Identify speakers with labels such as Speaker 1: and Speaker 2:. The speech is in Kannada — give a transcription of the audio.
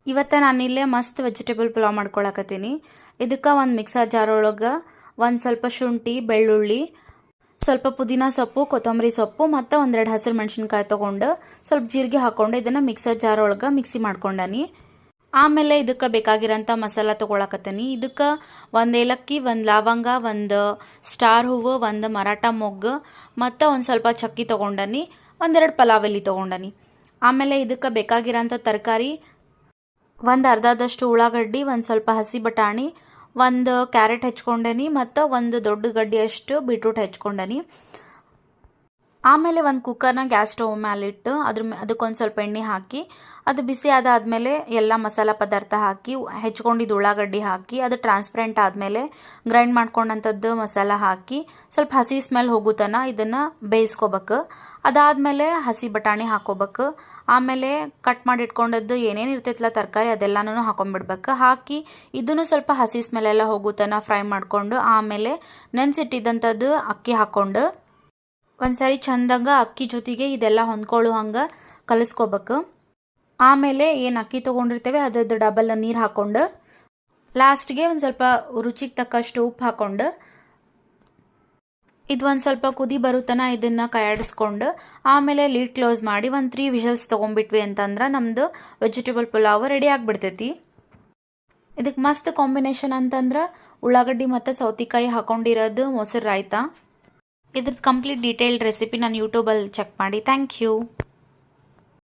Speaker 1: ಇವತ್ತು ನಾನಿಲ್ಲೇ ಮಸ್ತ್ ವೆಜಿಟೇಬಲ್ ಪಲಾವ್ ಮಾಡ್ಕೊಳಕತ್ತೀನಿ. ಇದಕ್ಕೆ ಒಂದು ಮಿಕ್ಸರ್ ಜಾರ್ ಒಳಗೆ ಒಂದು ಸ್ವಲ್ಪ ಶುಂಠಿ, ಬೆಳ್ಳುಳ್ಳಿ, ಸ್ವಲ್ಪ ಪುದೀನ ಸೊಪ್ಪು, ಕೊತ್ತಂಬರಿ ಸೊಪ್ಪು ಮತ್ತು ಒಂದೆರಡು ಹಸಿರು ಮೆಣಸಿನ್ಕಾಯಿ ತೊಗೊಂಡು ಸ್ವಲ್ಪ ಜೀರಿಗೆ ಹಾಕ್ಕೊಂಡು ಇದನ್ನು ಮಿಕ್ಸರ್ ಜಾರ್ ಒಳಗೆ ಮಿಕ್ಸಿ ಮಾಡ್ಕೊಂಡನಿ. ಆಮೇಲೆ ಇದಕ್ಕೆ ಬೇಕಾಗಿರೋಂಥ ಮಸಾಲ ತೊಗೊಳಕತ್ತೀನಿ. ಇದಕ್ಕೆ ಒಂದು ಏಲಕ್ಕಿ, ಒಂದು ಲವಂಗ, ಒಂದು ಸ್ಟಾರ್ ಹೂವು, ಒಂದು ಮರಾಠ ಮೊಗ್ಗು ಮತ್ತು ಒಂದು ಸ್ವಲ್ಪ ಚಕ್ಕಿ ತೊಗೊಂಡನಿ, ಒಂದೆರಡು ಪಲಾವ್ ಎಲೆ ತೊಗೊಂಡನಿ. ಆಮೇಲೆ ಇದಕ್ಕೆ ಬೇಕಾಗಿರೋಂಥ ತರಕಾರಿ ಒಂದು ಅರ್ಧದಷ್ಟು ಉಳ್ಳಾಗಡ್ಡಿ, ಒಂದು ಸ್ವಲ್ಪ ಹಸಿ ಬಟಾಣಿ, ಒಂದು ಕ್ಯಾರೆಟ್ ಹೆಚ್ಕೊಂಡನಿ ಮತ್ತು ಒಂದು ದೊಡ್ಡ ಗಡ್ಡೆಯಷ್ಟು ಬೀಟ್ರೂಟ್ ಹೆಚ್ಕೊಂಡನಿ. ಆಮೇಲೆ ಒಂದು ಕುಕ್ಕರ್ನ ಗ್ಯಾಸ್ ಸ್ಟವ್ ಮೇಲಿಟ್ಟು ಅದಕ್ಕೊಂದು ಸ್ವಲ್ಪ ಎಣ್ಣೆ ಹಾಕಿ ಅದು ಬಿಸಿ ಆದಾದಮೇಲೆ ಎಲ್ಲ ಮಸಾಲ ಪದಾರ್ಥ ಹಾಕಿ ಹೆಚ್ಕೊಂಡಿದ್ದು ಉಳ್ಳಾಗಡ್ಡಿ ಹಾಕಿ ಅದು ಟ್ರಾನ್ಸ್ಪರೆಂಟ್ ಆದಮೇಲೆ ಗ್ರೈಂಡ್ ಮಾಡ್ಕೊಂಡಂಥದ್ದು ಮಸಾಲ ಹಾಕಿ ಸ್ವಲ್ಪ ಹಸಿ ಸ್ಮೆಲ್ ಹೋಗುತ್ತನ ಇದನ್ನು ಬೇಯಿಸ್ಕೋಬೇಕು. ಅದಾದಮೇಲೆ ಹಸಿ ಬಟಾಣಿ ಹಾಕೋಬೇಕು. ಆಮೇಲೆ ಕಟ್ ಮಾಡಿ ಇಟ್ಕೊಂಡದ್ದು ಏನೇನು ಇರ್ತೈತಲ್ಲ ತರಕಾರಿ ಅದೆಲ್ಲನೂ ಹಾಕೊಂಡ್ಬಿಡ್ಬೇಕು. ಹಾಕಿ ಇದನ್ನು ಸ್ವಲ್ಪ ಹಸಿ ಸ್ಮೆಲ್ಲೆಲ್ಲ ಹೋಗುತ್ತನ ಫ್ರೈ ಮಾಡಿಕೊಂಡು ಆಮೇಲೆ ನೆನೆಸಿಟ್ಟಿದ್ದಂಥದ್ದು ಅಕ್ಕಿ ಹಾಕ್ಕೊಂಡು ಒಂದ್ಸರಿ ಚಂದಂಗ ಅಕ್ಕಿ ಜೊತೆಗೆ ಇದೆಲ್ಲ ಹೊಂದ್ಕೊಳ್ಳೋ ಹಂಗೆ ಕಲಿಸ್ಕೋಬೇಕು. ಆಮೇಲೆ ಏನು ಅಕ್ಕಿ ತೊಗೊಂಡಿರ್ತೇವೆ ಅದ್ರದ್ದು ಡಬಲ್ ನೀರು ಹಾಕ್ಕೊಂಡು ಲಾಸ್ಟ್ಗೆ ಒಂದು ಸ್ವಲ್ಪ ರುಚಿಗೆ ತಕ್ಕಷ್ಟು ಉಪ್ಪು ಹಾಕ್ಕೊಂಡು ಇದು ಒಂದು ಸ್ವಲ್ಪ ಕುದಿ ಬರುತ್ತನ ಇದನ್ನು ಕೈಯಾಡಿಸ್ಕೊಂಡು ಆಮೇಲೆ ಲೀಡ್ ಕ್ಲೋಸ್ ಮಾಡಿ ಒಂದು 3 ವಿಷಲ್ಸ್ ತೊಗೊಂಡ್ಬಿಟ್ವಿ ಅಂತಂದ್ರೆ ನಮ್ಮದು ವೆಜಿಟೇಬಲ್ ಪುಲಾವ್ ರೆಡಿ ಆಗಿಬಿಡ್ತೈತಿ. ಇದಕ್ಕೆ ಮಸ್ತ್ ಕಾಂಬಿನೇಷನ್ ಅಂತಂದ್ರೆ ಉಳ್ಳಾಗಡ್ಡಿ ಮತ್ತು ಸೌತೆಕಾಯಿ ಹಾಕೊಂಡಿರೋದು ಮೊಸರು ರಾಯ್ತ. ಇದ್ರದ್ದು ಕಂಪ್ಲೀಟ್ ಡೀಟೇಲ್ಡ್ ರೆಸಿಪಿ ನಾನು ಯೂಟ್ಯೂಬಲ್ಲಿ ಚೆಕ್ ಮಾಡಿ. Thank you.